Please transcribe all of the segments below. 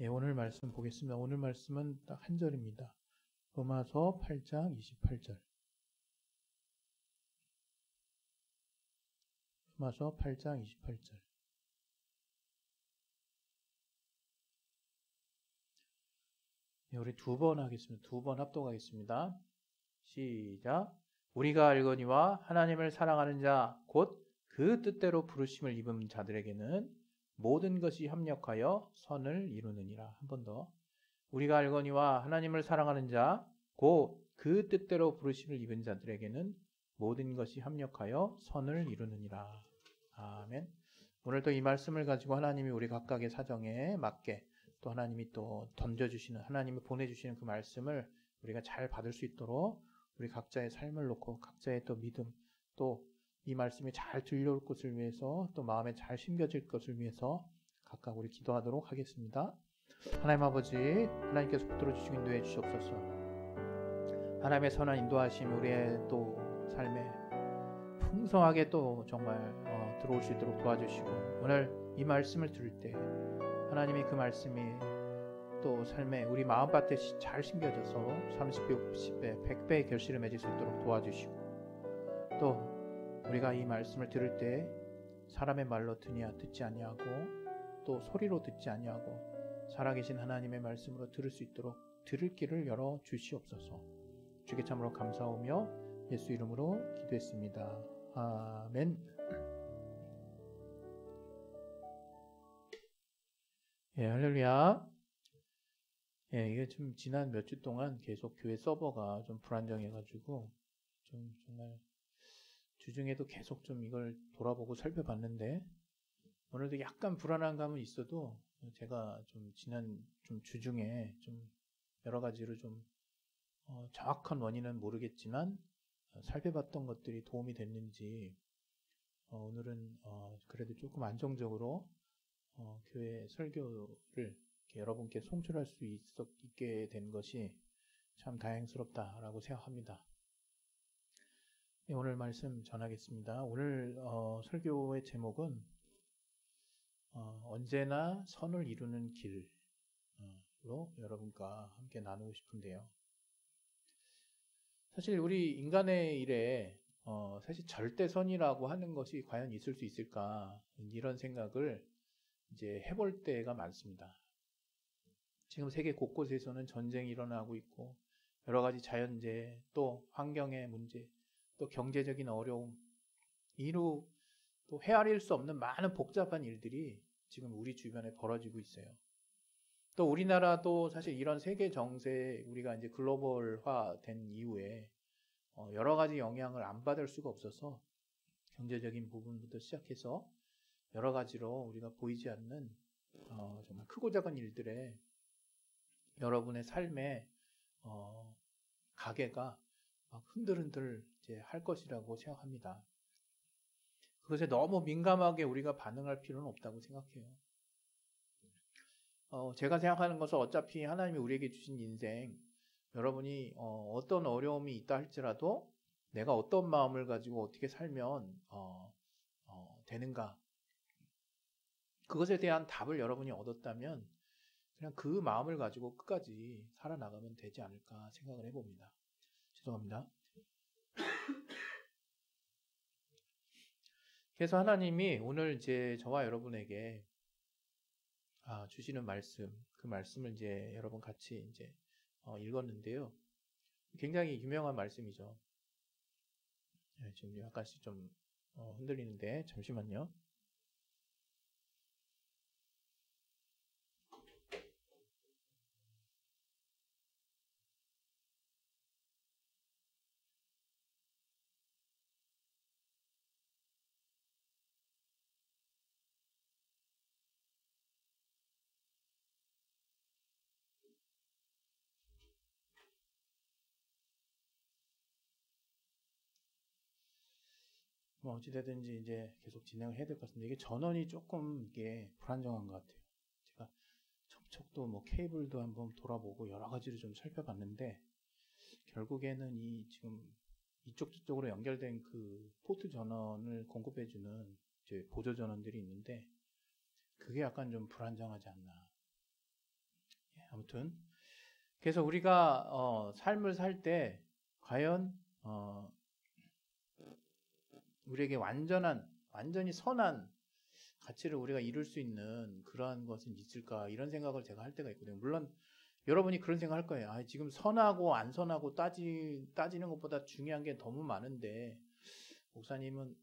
예, 오늘 말씀 보겠습니다. 오늘 말씀은 딱 한 절입니다. 로마서 8장 28절. 로마서 8장 28절. 예, 우리 두 번 하겠습니다. 두 번 합독하겠습니다. 시작. 우리가 알거니와 하나님을 사랑하는 자, 곧 그 뜻대로 부르심을 입은 자들에게는 모든 것이 협력하여 선을 이루느니라. 한 번 더. 우리가 알거니와 하나님을 사랑하는 자, 곧 그 뜻대로 부르심을 입은 자들에게는 모든 것이 협력하여 선을 이루느니라. 아멘. 오늘 또 이 말씀을 가지고 하나님이 우리 각각의 사정에 맞게 또 하나님이 또 던져주시는, 하나님이 보내주시는 그 말씀을 우리가 잘 받을 수 있도록 우리 각자의 삶을 놓고 각자의 또 믿음, 또 이 말씀이 잘 들려올 것을 위해서 또 마음에 잘 심겨질 것을 위해서 각각 우리 기도하도록 하겠습니다. 하나님 아버지, 하나님께서 붙들어 주시고 인도해 주시옵소서. 하나님의 선한 인도하심 우리의 또 삶에 풍성하게 또 정말 들어올 수 있도록 도와주시고, 오늘 이 말씀을 들을 때 하나님이 그 말씀이 또 삶에 우리 마음밭에 잘 심겨져서 30배, 60배, 100배의 결실을 맺을 수 있도록 도와주시고, 또 우리가 이 말씀을 들을 때 사람의 말로 듣지 아니하고 또 소리로 듣지 아니하고 살아계신 하나님의 말씀으로 들을 수 있도록 들을 길을 열어 주시옵소서. 주께 참으로 감사하며 예수 이름으로 기도했습니다. 아멘. 예, 할렐루야. 예, 이게 좀 지난 몇 주 동안 계속 교회 서버가 좀 불안정해가지고 좀 정말 주중에도 계속 좀 이걸 돌아보고 살펴봤는데, 오늘도 약간 불안한 감은 있어도 제가 좀 지난 좀 주중에 좀 여러 가지로 좀 정확한 원인은 모르겠지만 살펴봤던 것들이 도움이 됐는지 오늘은 그래도 조금 안정적으로 교회 설교를 이렇게 여러분께 송출할 수 있게 된 것이 참 다행스럽다라고 생각합니다. 네, 오늘 말씀 전하겠습니다. 오늘 설교의 제목은 언제나 선을 이루는 길로 여러분과 함께 나누고 싶은데요. 사실 우리 인간의 일에 사실 절대선이라고 하는 것이 과연 있을 수 있을까, 이런 생각을 이제 해볼 때가 많습니다. 지금 세계 곳곳에서는 전쟁이 일어나고 있고 여러 가지 자연재해, 또 환경의 문제, 또 경제적인 어려움, 이루 또 헤아릴 수 없는 많은 복잡한 일들이 지금 우리 주변에 벌어지고 있어요. 또 우리나라도 사실 이런 세계 정세, 우리가 이제 글로벌화 된 이후에 여러 가지 영향을 안 받을 수가 없어서 경제적인 부분부터 시작해서 여러 가지로 우리가 보이지 않는 정말 크고 작은 일들에 여러분의 삶에 가게가 막 흔들흔들 이제 할 것이라고 생각합니다. 그것에 너무 민감하게 우리가 반응할 필요는 없다고 생각해요. 제가 생각하는 것은 어차피 하나님이 우리에게 주신 인생, 여러분이 어떤 어려움이 있다 할지라도 내가 어떤 마음을 가지고 어떻게 살면 되는가, 그것에 대한 답을 여러분이 얻었다면 그냥 그 마음을 가지고 끝까지 살아나가면 되지 않을까 생각을 해봅니다. 죄송합니다. 그래서 하나님이 오늘 이제 저와 여러분에게 주시는 말씀, 그 말씀을 이제 여러분 같이 이제 읽었는데요. 굉장히 유명한 말씀이죠. 네, 지금 약간씩 좀 흔들리는데 잠시만요. 뭐 어찌되든지 이제 계속 진행을 해야 될 것 같은데, 이게 전원이 조금 이게 불안정한 것 같아요. 제가 접촉도 뭐 케이블도 한번 돌아보고 여러 가지를 좀 살펴봤는데, 결국에는 이 지금 이쪽 저쪽으로 연결된 그 포트 전원을 공급해주는 이제 보조 전원들이 있는데, 그게 약간 좀 불안정하지 않나. 아무튼 그래서 우리가 삶을 살 때 과연 우리에게 완전히 선한 가치를 우리가 이룰 수 있는 그러한 것은 있을까 이런 생각을 제가 할 때가 있거든요. 물론 여러분이 그런 생각할 거예요. 지금 선하고 안 선하고 따지는 것보다 중요한 게 너무 많은데 목사님은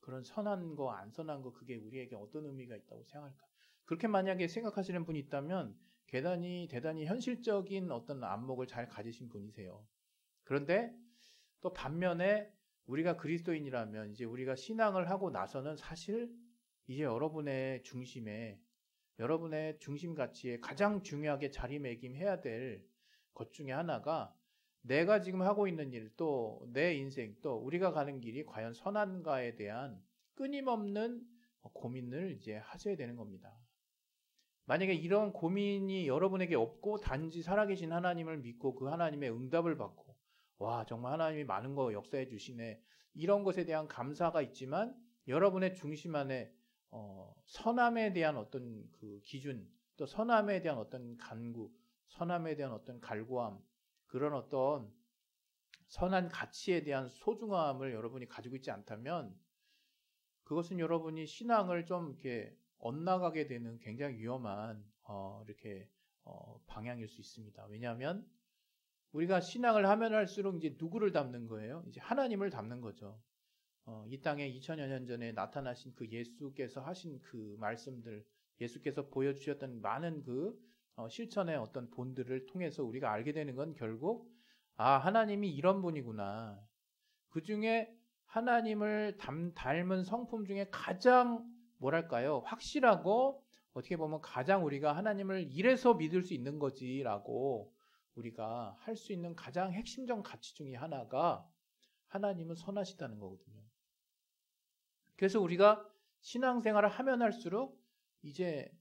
그런 선한 거 안 선한 거 그게 우리에게 어떤 의미가 있다고 생각할까? 그렇게 만약에 생각하시는 분이 있다면 대단히 현실적인 어떤 안목을 잘 가지신 분이세요. 그런데 또 반면에 우리가 그리스도인이라면 이제 우리가 신앙을 하고 나서는 사실 이제 여러분의 중심 가치에 가장 중요하게 자리매김해야 될 것 중에 하나가 내가 지금 하고 있는 일, 또 내 인생, 또 우리가 가는 길이 과연 선한가에 대한 끊임없는 고민을 이제 하셔야 되는 겁니다. 만약에 이런 고민이 여러분에게 없고 단지 살아계신 하나님을 믿고 그 하나님의 응답을 받고 와 정말 하나님이 많은 거 역사해 주시네 이런 것에 대한 감사가 있지만 여러분의 중심 안에 선함에 대한 어떤 그 기준 또 선함에 대한 어떤 간구 선함에 대한 어떤 갈구함 그런 어떤 선한 가치에 대한 소중함을 여러분이 가지고 있지 않다면 그것은 여러분이 신앙을 좀 이렇게 엇나가게 되는 굉장히 위험한 이렇게 방향일 수 있습니다. 왜냐하면 우리가 신앙을 하면 할수록 이제 누구를 닮는 거예요? 이제 하나님을 닮는 거죠. 이 땅에 2000여 년 전에 나타나신 그 예수께서 하신 그 말씀들, 예수께서 보여주셨던 많은 그 실천의 어떤 본들을 통해서 우리가 알게 되는 건 결국 하나님이 이런 분이구나. 그 중에 하나님을 닮은 성품 중에 가장 뭐랄까요? 확실하고 어떻게 보면 가장 우리가 하나님을 이래서 믿을 수 있는 거지라고 우리가 할 수 있는 가장 핵심적 가치 중에 하나가 하나님은 선하시다는 거거든요. 그래서 우리가 신앙생활을 하면 할수록 이제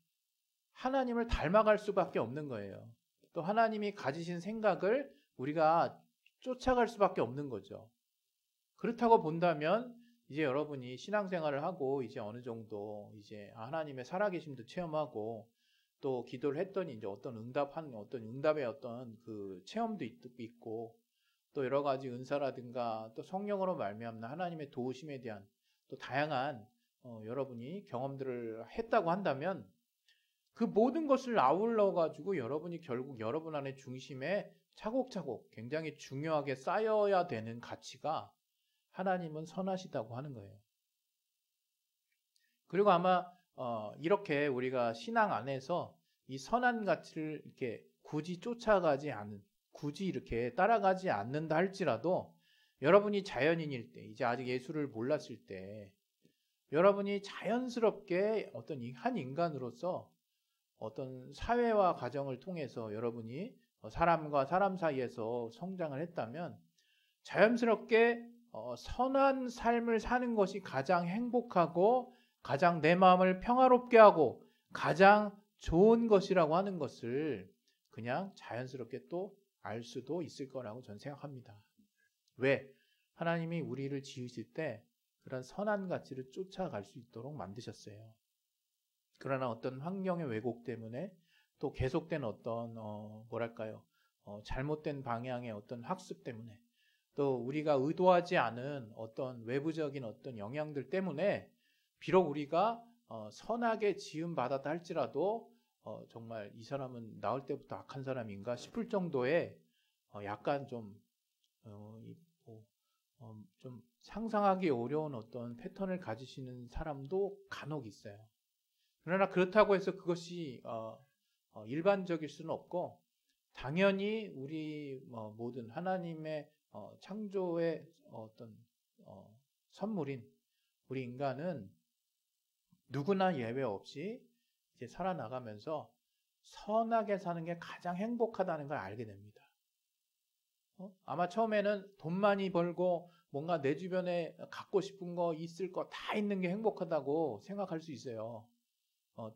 하나님을 닮아갈 수밖에 없는 거예요. 또 하나님이 가지신 생각을 우리가 쫓아갈 수밖에 없는 거죠. 그렇다고 본다면 이제 여러분이 신앙생활을 하고 이제 어느 정도 이제 하나님의 살아계심도 체험하고 또 기도를 했더니 이제 어떤 응답의 어떤 그 체험도 있고 또 여러 가지 은사라든가 또 성령으로 말미암는 하나님의 도우심에 대한 또 다양한 여러분이 경험들을 했다고 한다면 그 모든 것을 아울러 가지고 여러분이 결국 여러분 안의 중심에 차곡차곡 굉장히 중요하게 쌓여야 되는 가치가 하나님은 선하시다고 하는 거예요. 그리고 아마 이렇게 우리가 신앙 안에서 이 선한 가치를 이렇게 굳이 쫓아가지 않은, 굳이 이렇게 따라가지 않는다 할지라도 여러분이 자연인일 때, 이제 아직 예수를 몰랐을 때 여러분이 자연스럽게 어떤 한 인간으로서 어떤 사회와 가정을 통해서 여러분이 사람과 사람 사이에서 성장을 했다면 자연스럽게 선한 삶을 사는 것이 가장 행복하고 가장 내 마음을 평화롭게 하고 가장 좋은 것이라고 하는 것을 그냥 자연스럽게 또 알 수도 있을 거라고 저는 생각합니다. 왜? 하나님이 우리를 지으실 때 그런 선한 가치를 쫓아갈 수 있도록 만드셨어요. 그러나 어떤 환경의 왜곡 때문에 또 계속된 어떤 잘못된 방향의 어떤 학습 때문에 또 우리가 의도하지 않은 어떤 외부적인 어떤 영향들 때문에 비록 우리가 선하게 지음 받았다 할지라도 정말 이 사람은 나올 때부터 악한 사람인가 싶을 정도의 약간 좀 상상하기 어려운 어떤 패턴을 가지시는 사람도 간혹 있어요. 그러나 그렇다고 해서 그것이 일반적일 수는 없고 당연히 우리 모든 하나님의 창조의 어떤 선물인 우리 인간은 누구나 예외 없이 이제 살아나가면서 선하게 사는 게 가장 행복하다는 걸 알게 됩니다. 아마 처음에는 돈 많이 벌고 뭔가 내 주변에 갖고 싶은 거 있을 거 다 있는 게 행복하다고 생각할 수 있어요.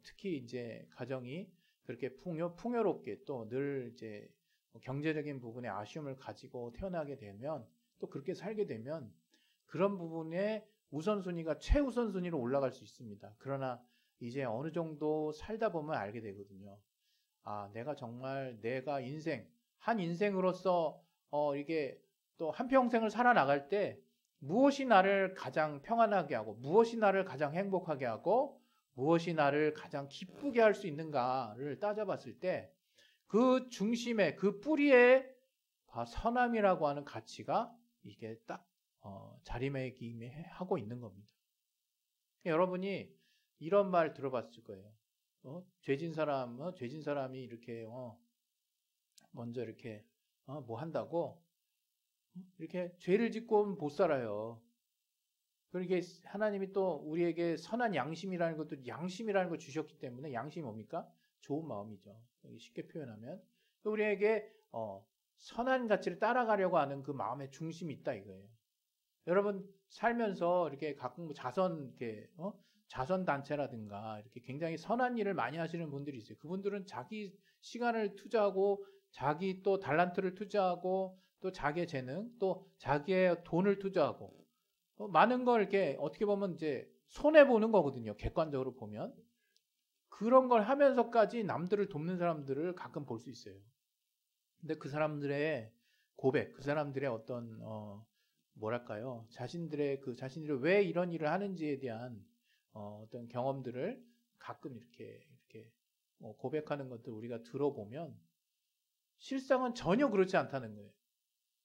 특히 이제 가정이 그렇게 풍요롭게 또 늘 이제 경제적인 부분에 아쉬움을 가지고 태어나게 되면 또 그렇게 살게 되면 그런 부분에 우선순위가 최우선순위로 올라갈 수 있습니다. 그러나 이제 어느 정도 살다 보면 알게 되거든요. 내가 정말 내가 한 인생으로서 이게 또 한평생을 살아나갈 때 무엇이 나를 가장 평안하게 하고 무엇이 나를 가장 행복하게 하고 무엇이 나를 가장 기쁘게 할 수 있는가를 따져봤을 때 그 중심에 그 뿌리에 선함이라고 하는 가치가 이게 딱 자리매김하고 있는 겁니다. 여러분이 이런 말 들어봤을 거예요. 죄진 사람이 이렇게 먼저 이렇게 뭐 한다고 이렇게 죄를 짓고 못 살아요. 그러니까 하나님이 또 우리에게 선한 양심이라는 걸 주셨기 때문에 양심이 뭡니까? 좋은 마음이죠. 쉽게 표현하면 우리에게 선한 가치를 따라가려고 하는 그 마음의 중심이 있다 이거예요. 여러분 살면서 이렇게 가끔 자선 단체라든가 이렇게 굉장히 선한 일을 많이 하시는 분들이 있어요. 그분들은 자기 시간을 투자하고 자기 또 달란트를 투자하고 또 자기의 재능 또 자기의 돈을 투자하고 많은 걸 이렇게 어떻게 보면 이제 손해 보는 거거든요. 객관적으로 보면 그런 걸 하면서까지 남들을 돕는 사람들을 가끔 볼 수 있어요. 근데 그 사람들의 고백, 그 사람들의 어떤 뭐랄까요? 자신들이 왜 이런 일을 하는지에 대한 어떤 경험들을 가끔 이렇게 고백하는 것들 우리가 들어보면 실상은 전혀 그렇지 않다는 거예요.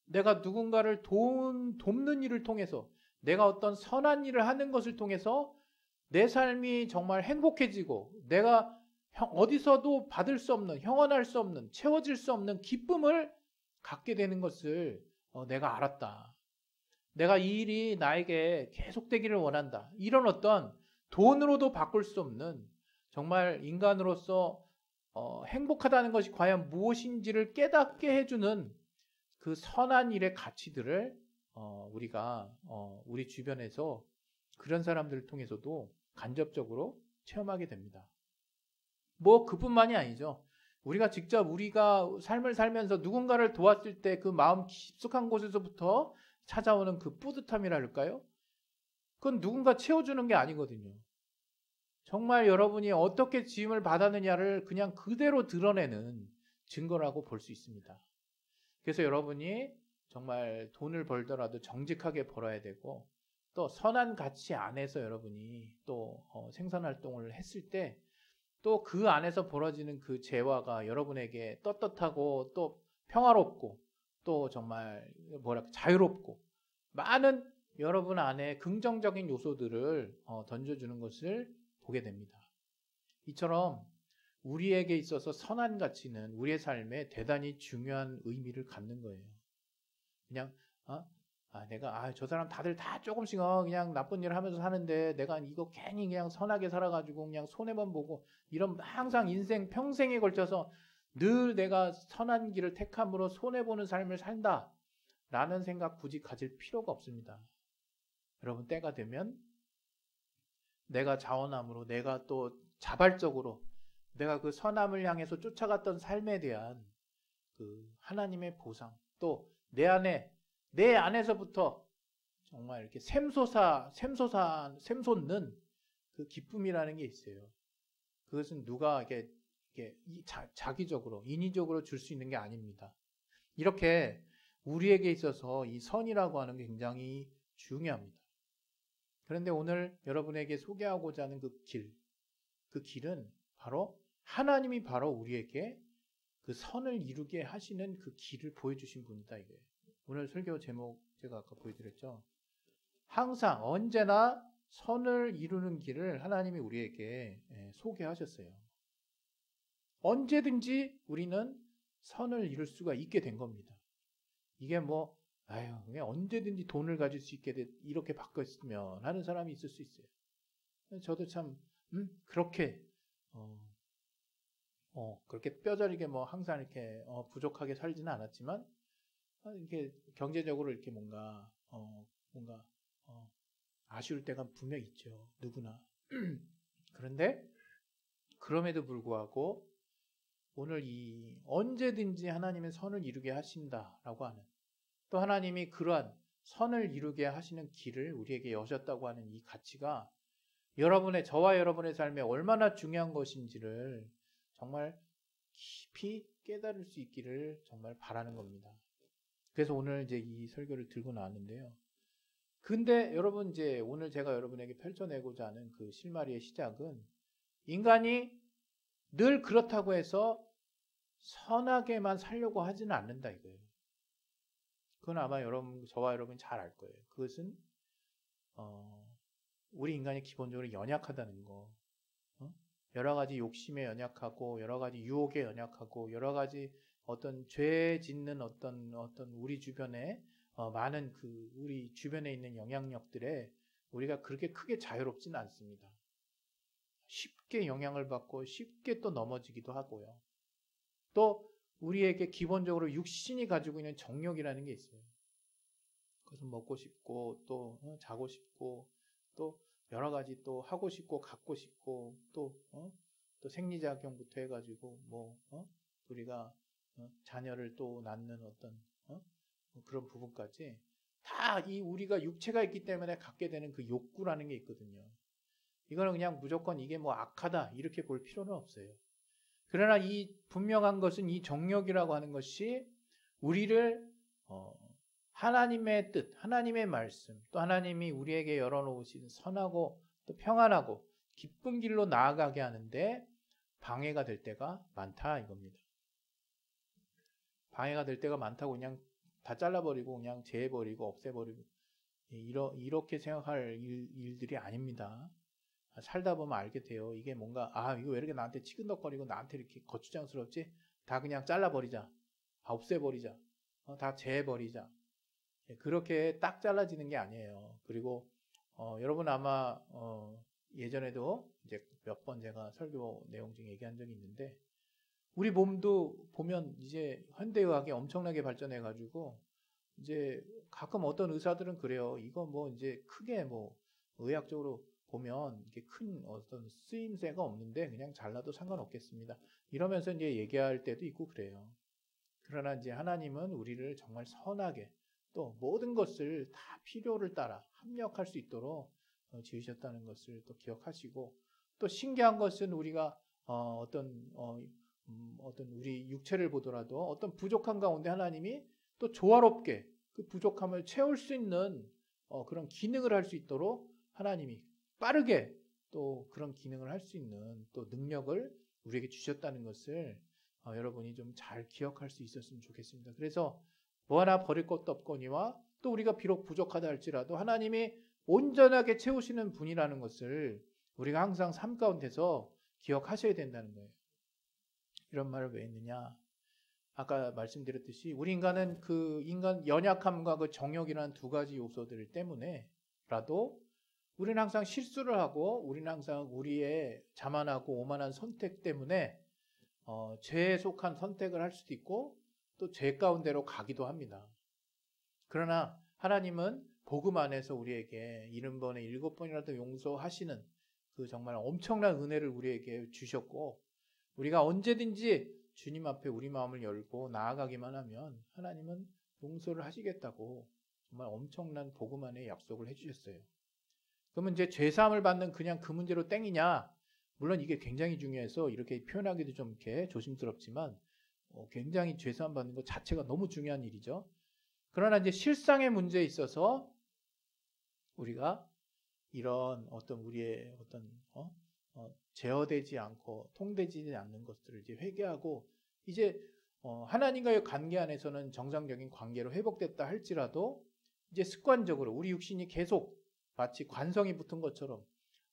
내가 누군가를 돕는 일을 통해서 내가 어떤 선한 일을 하는 것을 통해서 내 삶이 정말 행복해지고 내가 어디서도 받을 수 없는, 형언할 수 없는, 채워질 수 없는 기쁨을 갖게 되는 것을 내가 알았다. 내가 이 일이 나에게 계속되기를 원한다. 이런 어떤 돈으로도 바꿀 수 없는 정말 인간으로서 행복하다는 것이 과연 무엇인지를 깨닫게 해주는 그 선한 일의 가치들을 우리가 우리 주변에서 그런 사람들을 통해서도 간접적으로 체험하게 됩니다. 뭐 그뿐만이 아니죠. 우리가 직접 우리가 삶을 살면서 누군가를 도왔을 때 그 마음 깊숙한 곳에서부터 찾아오는 그 뿌듯함이랄까요? 그건 누군가 채워주는 게 아니거든요. 정말 여러분이 어떻게 지음을 받았느냐를 그냥 그대로 드러내는 증거라고 볼 수 있습니다. 그래서 여러분이 정말 돈을 벌더라도 정직하게 벌어야 되고 또 선한 가치 안에서 여러분이 또 생산활동을 했을 때 또 그 안에서 벌어지는 그 재화가 여러분에게 떳떳하고 또 평화롭고 또 정말 자유롭고 많은 여러분 안에 긍정적인 요소들을 던져주는 것을 보게 됩니다. 이처럼 우리에게 있어서 선한 가치는 우리의 삶에 대단히 중요한 의미를 갖는 거예요. 그냥 내가 저 사람 다들 다 조금씩 그냥 나쁜 일을 하면서 사는데 내가 이거 괜히 그냥 선하게 살아가지고 그냥 손해만 보고 이런 항상 인생 평생에 걸쳐서 늘 내가 선한 길을 택함으로 손해보는 삶을 산다 라는 생각 굳이 가질 필요가 없습니다. 여러분 때가 되면 내가 자원함으로 내가 또 자발적으로 내가 그 선함을 향해서 쫓아갔던 삶에 대한 그 하나님의 보상 또 내 안에서부터 정말 이렇게 샘솟는 그 기쁨이라는 게 있어요. 그것은 누가 자기적으로 인위적으로 줄 수 있는 게 아닙니다. 이렇게 우리에게 있어서 이 선이라고 하는 게 굉장히 중요합니다. 그런데 오늘 여러분에게 소개하고자 하는 그 길은 바로 하나님이 바로 우리에게 그 선을 이루게 하시는 그 길을 보여주신 분이다 이거예요. 오늘 설교 제목 제가 아까 보여드렸죠. 항상 언제나 선을 이루는 길을 하나님이 우리에게 소개하셨어요. 언제든지 우리는 선을 이룰 수가 있게 된 겁니다. 이게 그냥 언제든지 돈을 가질 수 있게 이렇게 바뀌었으면 하는 사람이 있을 수 있어요. 저도 참 그렇게 그렇게 뼈저리게 항상 이렇게 부족하게 살지는 않았지만 이렇게 경제적으로 이렇게 뭔가 아쉬울 때가 분명 있죠. 누구나. 그런데 그럼에도 불구하고 오늘 이 언제든지 하나님의 선을 이루게 하신다라고 하는 또 하나님이 그러한 선을 이루게 하시는 길을 우리에게 여셨다고 하는 이 가치가 저와 여러분의 삶에 얼마나 중요한 것인지를 정말 깊이 깨달을 수 있기를 정말 바라는 겁니다. 그래서 오늘 이제 이 설교를 들고 나왔는데요. 근데 여러분 이제 오늘 제가 여러분에게 펼쳐내고자 하는 그 실마리의 시작은 인간이 늘 그렇다고 해서 선하게만 살려고 하지는 않는다 이거예요. 그건 아마 저와 여러분이 잘 알 거예요. 그것은 우리 인간이 기본적으로 연약하다는 거. 여러 가지 욕심에 연약하고 여러 가지 유혹에 연약하고 여러 가지 어떤 죄 짓는 어떤 우리 주변에 많은 그 우리 주변에 있는 영향력들에 우리가 그렇게 크게 자유롭지는 않습니다. 쉽게 영향을 받고 쉽게 또 넘어지기도 하고요. 또 우리에게 기본적으로 육신이 가지고 있는 정욕이라는 게 있어요. 그것은 먹고 싶고 또 자고 싶고 또 여러 가지 또 하고 싶고 갖고 싶고 또 생리작용부터 해가지고 우리가 자녀를 또 낳는 어떤 그런 부분까지 다 이 우리가 육체가 있기 때문에 갖게 되는 그 욕구라는 게 있거든요. 이거는 그냥 무조건 이게 뭐 악하다 이렇게 볼 필요는 없어요. 그러나 이 분명한 것은 이 정욕이라고 하는 것이 우리를 하나님의 뜻, 하나님의 말씀, 또 하나님이 우리에게 열어놓으신 선하고 또 평안하고 기쁜 길로 나아가게 하는데 방해가 될 때가 많다 이겁니다. 방해가 될 때가 많다고 그냥 다 잘라버리고 그냥 제해버리고 없애버리고 이렇게 생각할 일들이 아닙니다. 살다 보면 알게 돼요. 이게 뭔가 이거 왜 이렇게 나한테 치근덕거리고 나한테 이렇게 거추장스럽지? 다 그냥 잘라버리자. 다 없애버리자. 다 제해버리자. 그렇게 딱 잘라지는 게 아니에요. 그리고 여러분 아마 예전에도 이제 몇 번 제가 설교 내용 중에 얘기한 적이 있는데 우리 몸도 보면 이제 현대의학이 엄청나게 발전해가지고 이제 가끔 어떤 의사들은 그래요. 이거 뭐 이제 크게 뭐 의학적으로 보면 이게 큰 어떤 쓰임새가 없는데 그냥 잘라도 상관없겠습니다. 이러면서 이제 얘기할 때도 있고 그래요. 그러나 이제 하나님은 우리를 정말 선하게 또 모든 것을 다 필요를 따라 합력할 수 있도록 지으셨다는 것을 또 기억하시고 또 신기한 것은 우리가 어떤 우리 육체를 보더라도 어떤 부족한 가운데 하나님이 또 조화롭게 그 부족함을 채울 수 있는 그런 기능을 할 수 있도록 하나님이 빠르게 또 그런 기능을 할 수 있는 또 능력을 우리에게 주셨다는 것을 여러분이 좀 잘 기억할 수 있었으면 좋겠습니다. 그래서 뭐 하나 버릴 것도 없거니와 또 우리가 비록 부족하다 할지라도 하나님이 온전하게 채우시는 분이라는 것을 우리가 항상 삶 가운데서 기억하셔야 된다는 거예요. 이런 말을 왜 했느냐? 아까 말씀드렸듯이 우리 인간은 그 인간 연약함과 그 정욕이라는 두 가지 요소들 때문에라도 우리는 항상 실수를 하고 우리는 항상 우리의 자만하고 오만한 선택 때문에 죄에 속한 선택을 할 수도 있고 또 죄 가운데로 가기도 합니다. 그러나 하나님은 복음 안에서 우리에게 70번에 7번이라도 용서하시는 그 정말 엄청난 은혜를 우리에게 주셨고 우리가 언제든지 주님 앞에 우리 마음을 열고 나아가기만 하면 하나님은 용서를 하시겠다고 정말 엄청난 복음 안에 약속을 해주셨어요. 그러면 이제 죄사함을 받는 그냥 그 문제로 땡이냐? 물론 이게 굉장히 중요해서 이렇게 표현하기도 좀 이렇게 조심스럽지만 굉장히 죄사함 받는 것 자체가 너무 중요한 일이죠. 그러나 이제 실상의 문제에 있어서 우리가 이런 어떤 우리의 어떤 제어되지 않고 통되지 않는 것들을 이제 회개하고 이제 하나님과의 관계 안에서는 정상적인 관계로 회복됐다 할지라도 이제 습관적으로 우리 육신이 계속 마치 관성이 붙은 것처럼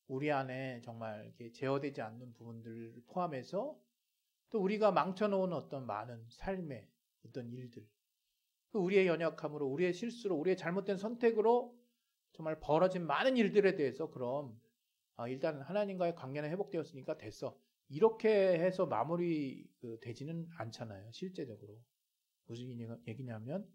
우리 안에 정말 이렇게 제어되지 않는 부분들을 포함해서 또 우리가 망쳐놓은 어떤 많은 삶의 어떤 일들, 우리의 연약함으로, 우리의 실수로, 우리의 잘못된 선택으로 정말 벌어진 많은 일들에 대해서 그럼 일단 하나님과의 관계는 회복되었으니까 됐어. 이렇게 해서 마무리 되지는 않잖아요. 실제적으로. 무슨 얘기냐면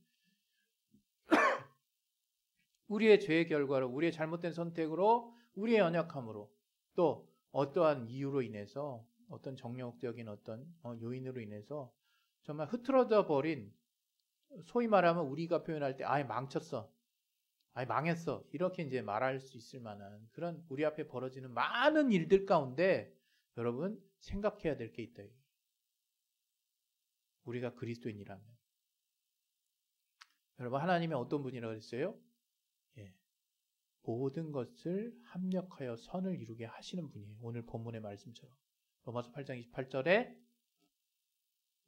우리의 죄의 결과로 우리의 잘못된 선택으로 우리의 연약함으로 또 어떠한 이유로 인해서 어떤 정욕적인 어떤 요인으로 인해서 정말 흐트러져 버린 소위 말하면 우리가 표현할 때 아예 망쳤어. 아예 망했어. 이렇게 이제 말할 수 있을 만한 그런 우리 앞에 벌어지는 많은 일들 가운데 여러분 생각해야 될 게 있다. 우리가 그리스도인이라면. 여러분, 하나님이 어떤 분이라고 그랬어요? 예. 모든 것을 합력하여 선을 이루게 하시는 분이에요. 오늘 본문의 말씀처럼. 로마서 8장 28절에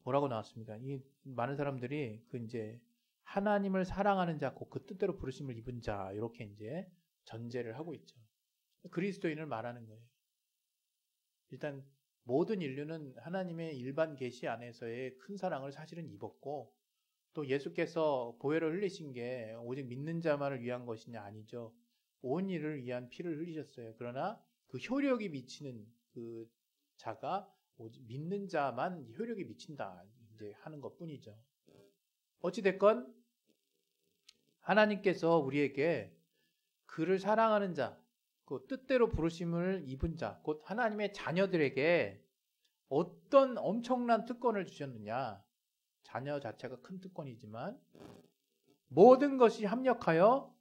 뭐라고 나왔습니까? 이 많은 사람들이 이제 하나님을 사랑하는 자, 곧 그 뜻대로 부르심을 입은 자, 이렇게 이제 전제를 하고 있죠. 그리스도인을 말하는 거예요. 일단 모든 인류는 하나님의 일반 계시 안에서의 큰 사랑을 사실은 입었고, 또 예수께서 보혈을 흘리신 게 오직 믿는 자만을 위한 것이냐? 아니죠. 온 일을 위한 피를 흘리셨어요. 그러나 그 효력이 미치는 그 자가 오직 믿는 자만 효력이 미친다, 이제 하는 것 뿐이죠. 어찌됐건 하나님께서 우리에게 그를 사랑하는 자, 그 뜻대로 부르심을 입은 자, 곧 하나님의 자녀들에게 어떤 엄청난 특권을 주셨느냐? 자녀 자체가 큰 특권이지만 모든 것이 합력하여,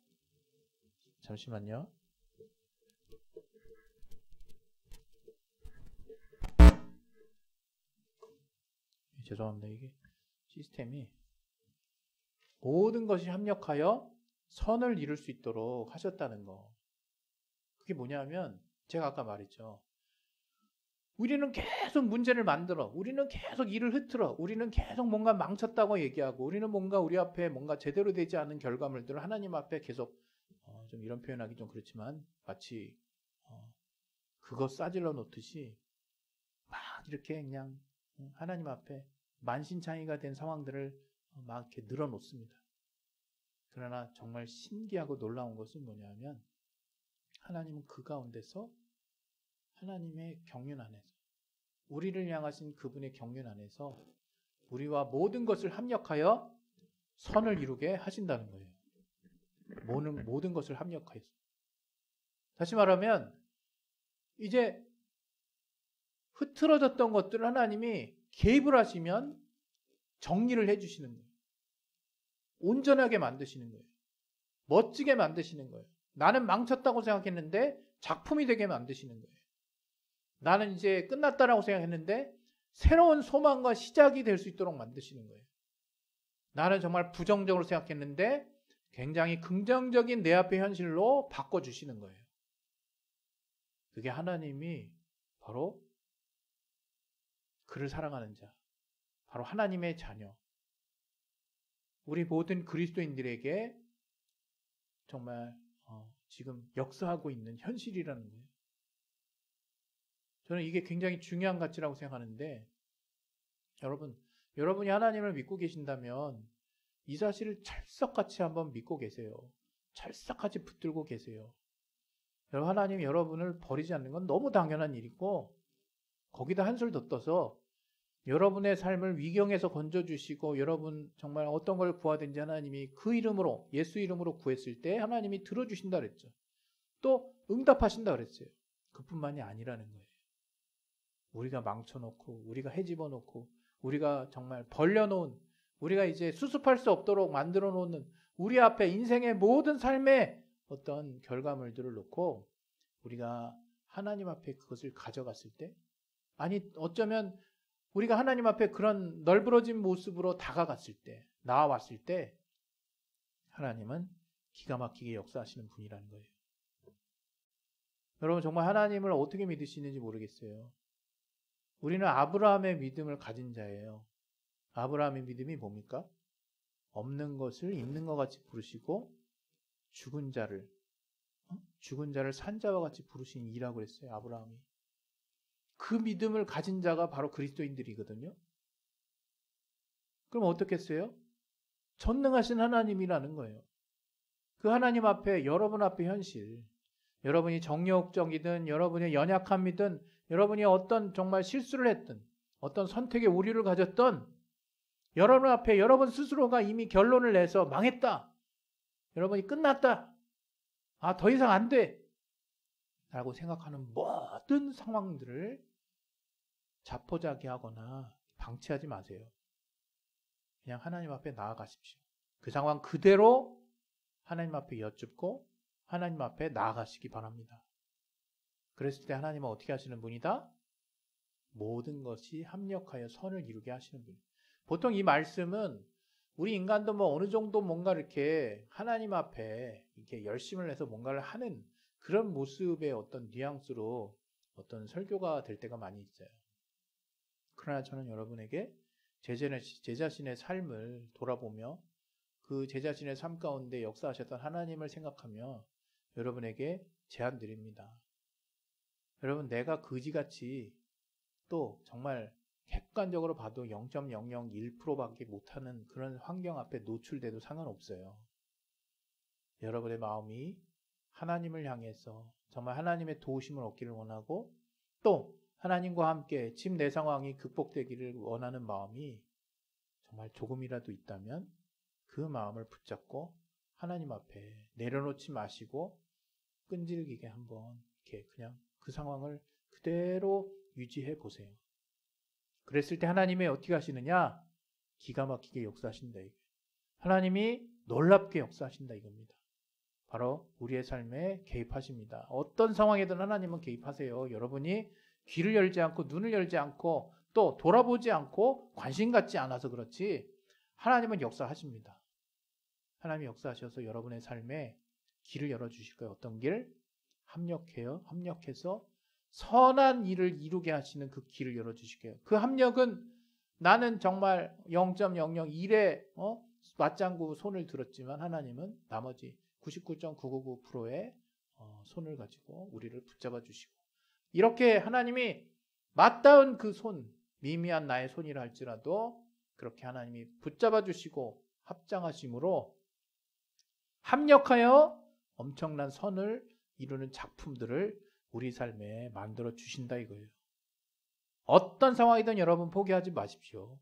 잠시만요. 죄송합니다. 이게 시스템이 모든 것이 합력하여 선을 이룰 수 있도록 하셨다는 거. 그게 뭐냐면 제가 아까 말했죠. 우리는 계속 문제를 만들어. 우리는 계속 일을 흐트러. 우리는 계속 뭔가 망쳤다고 얘기하고, 우리는 뭔가 우리 앞에 뭔가 제대로 되지 않은 결과물들을 하나님 앞에 계속 좀 이런 표현하기 좀 그렇지만 마치 그거 싸질러 놓듯이 막 이렇게 그냥 하나님 앞에 만신창이가 된 상황들을 막 이렇게 늘어놓습니다. 그러나 정말 신기하고 놀라운 것은 뭐냐면 하나님은 그 가운데서 하나님의 경륜 안에서, 우리를 향하신 그분의 경륜 안에서 우리와 모든 것을 합력하여 선을 이루게 하신다는 거예요. 모든 것을 합력하여서. 다시 말하면 이제 흐트러졌던 것들을 하나님이 개입을 하시면 정리를 해주시는 거예요. 온전하게 만드시는 거예요. 멋지게 만드시는 거예요. 나는 망쳤다고 생각했는데 작품이 되게 만드시는 거예요. 나는 이제 끝났다라고 생각했는데 새로운 소망과 시작이 될 수 있도록 만드시는 거예요. 나는 정말 부정적으로 생각했는데 굉장히 긍정적인 내 앞의 현실로 바꿔주시는 거예요. 그게 하나님이 바로 그를 사랑하는 자, 바로 하나님의 자녀, 우리 모든 그리스도인들에게 정말 지금 역사하고 있는 현실이라는 거예요. 저는 이게 굉장히 중요한 가치라고 생각하는데, 여러분이 하나님을 믿고 계신다면 이 사실을 찰떡같이 한번 믿고 계세요. 찰떡같이 붙들고 계세요. 하나님이 여러분을 버리지 않는 건 너무 당연한 일이고, 거기다 한술 더 떠서 여러분의 삶을 위경에서 건져주시고, 여러분 정말 어떤 걸 구하든지 하나님이 그 이름으로, 예수 이름으로 구했을 때 하나님이 들어주신다 그랬죠. 또 응답하신다 그랬어요. 그뿐만이 아니라는 거예요. 우리가 망쳐놓고, 우리가 헤집어놓고, 우리가 정말 벌려놓은, 우리가 이제 수습할 수 없도록 만들어 놓는 우리 앞에 인생의 모든 삶의 어떤 결과물들을 놓고 우리가 하나님 앞에 그것을 가져갔을 때, 아니 어쩌면 우리가 하나님 앞에 그런 널브러진 모습으로 다가갔을 때, 나아왔을 때 하나님은 기가 막히게 역사하시는 분이라는 거예요. 여러분 정말 하나님을 어떻게 믿으시는지 모르겠어요. 우리는 아브라함의 믿음을 가진 자예요. 아브라함의 믿음이 뭡니까? 없는 것을 있는 것 같이 부르시고 죽은 자를 산자와 같이 부르신 이라고 그랬어요. 아브라함이. 그 믿음을 가진 자가 바로 그리스도인들이거든요. 그럼 어떻겠어요? 전능하신 하나님이라는 거예요. 그 하나님 앞에, 여러분 앞에 현실, 여러분이 정욕적이든 여러분의 연약함이든 여러분이 어떤 정말 실수를 했든 어떤 선택의 오류를 가졌던 여러분 앞에 여러분 스스로가 이미 결론을 내서 망했다, 여러분이 끝났다, 더 이상 안 돼 라고 생각하는 모든 상황들을 자포자기하거나 방치하지 마세요. 그냥 하나님 앞에 나아가십시오. 그 상황 그대로 하나님 앞에 여쭙고 하나님 앞에 나아가시기 바랍니다. 그랬을 때 하나님은 어떻게 하시는 분이다? 모든 것이 합력하여 선을 이루게 하시는 분. 보통 이 말씀은 우리 인간도 뭐 어느 정도 뭔가 이렇게 하나님 앞에 이렇게 열심을 내서 뭔가를 하는 그런 모습의 어떤 뉘앙스로 어떤 설교가 될 때가 많이 있어요. 그러나 저는 여러분에게 제 자신의 삶을 돌아보며 그 제 자신의 삶 가운데 역사하셨던 하나님을 생각하며 여러분에게 제안 드립니다. 여러분, 내가 그지같이 또 정말 객관적으로 봐도 0.001%밖에 못하는 그런 환경 앞에 노출돼도 상관없어요. 여러분의 마음이 하나님을 향해서 정말 하나님의 도우심을 얻기를 원하고 또 하나님과 함께 지금 내 상황이 극복되기를 원하는 마음이 정말 조금이라도 있다면 그 마음을 붙잡고 하나님 앞에 내려놓지 마시고 끈질기게 한번 이렇게 그냥 그 상황을 그대로 유지해 보세요. 그랬을 때 하나님이 어떻게 하시느냐? 기가 막히게 역사하신다. 하나님이 놀랍게 역사하신다 이겁니다. 바로 우리의 삶에 개입하십니다. 어떤 상황이든 하나님은 개입하세요. 여러분이 귀를 열지 않고 눈을 열지 않고 또 돌아보지 않고 관심 갖지 않아서 그렇지 하나님은 역사하십니다. 하나님이 역사하셔서 여러분의 삶에 길을 열어주실 거예요. 어떤 길? 합력해서 선한 일을 이루게 하시는 그 길을 열어주실게요. 그 합력은 나는 정말 0.001에 맞장구 손을 들었지만 하나님은 나머지 99.999%의 손을 가지고 우리를 붙잡아 주시고 이렇게 하나님이 맞닿은 그 손, 미미한 나의 손이라 할지라도 그렇게 하나님이 붙잡아 주시고 합장하심으로 합력하여 엄청난 선을 이루는 작품들을 우리 삶에 만들어 주신다 이거예요. 어떤 상황이든 여러분 포기하지 마십시오.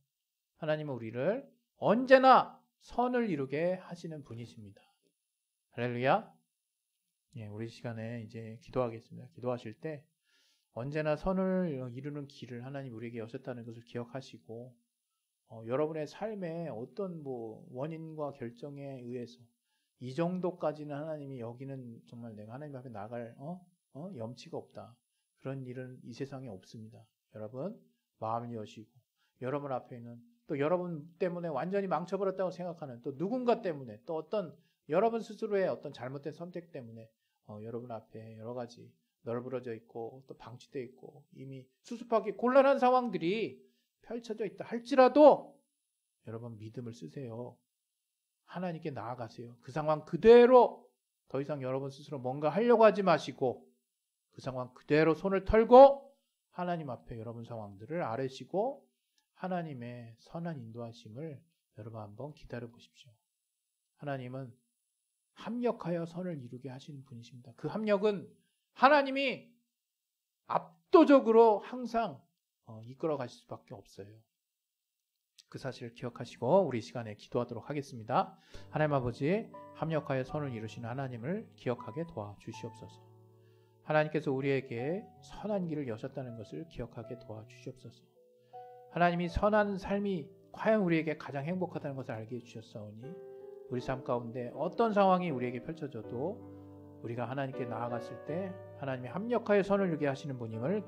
하나님은 우리를 언제나 선을 이루게 하시는 분이십니다. 할렐루야. 예, 우리 시간에 이제 기도하겠습니다. 기도하실 때 언제나 선을 이루는 길을 하나님 우리에게 여셨다는 것을 기억하시고 여러분의 삶에 어떤 원인과 결정에 의해서 이 정도까지는 하나님이 여기는 정말 내가 하나님 앞에 나갈 염치가 없다. 그런 일은 이 세상에 없습니다. 여러분 마음을 여시고 여러분 앞에는 또 여러분 때문에 완전히 망쳐버렸다고 생각하는 또 누군가 때문에 또 어떤 여러분 스스로의 어떤 잘못된 선택 때문에 여러분 앞에 여러 가지 널브러져 있고 또 방치되어 있고 이미 수습하기 곤란한 상황들이 펼쳐져 있다 할지라도 여러분 믿음을 쓰세요. 하나님께 나아가세요. 그 상황 그대로 더 이상 여러분 스스로 뭔가 하려고 하지 마시고 그 상황 그대로 손을 털고 하나님 앞에 여러분 상황들을 아뢰시고 하나님의 선한 인도하심을 여러분 한번 기다려 보십시오. 하나님은 합력하여 선을 이루게 하시는 분이십니다. 그 합력은 하나님이 압도적으로 항상 이끌어 가실 수밖에 없어요. 그 사실을 기억하시고 우리 시간에 기도하도록 하겠습니다. 하나님 아버지 합력하여 선을 이루시는 하나님을 기억하게 도와주시옵소서. 하나님께서 우리에게 선한 길을 여셨다는 것을 기억하게 도와주시옵소서. 하나님이 선한 삶이 과연 우리에게 가장 행복하다는 것을 알게 해주셨사오니 우리 삶 가운데 어떤 상황이 우리에게 펼쳐져도 우리가 하나님께 나아갔을 때 하나님이 합력하여 선을 이루게 하시는 분임을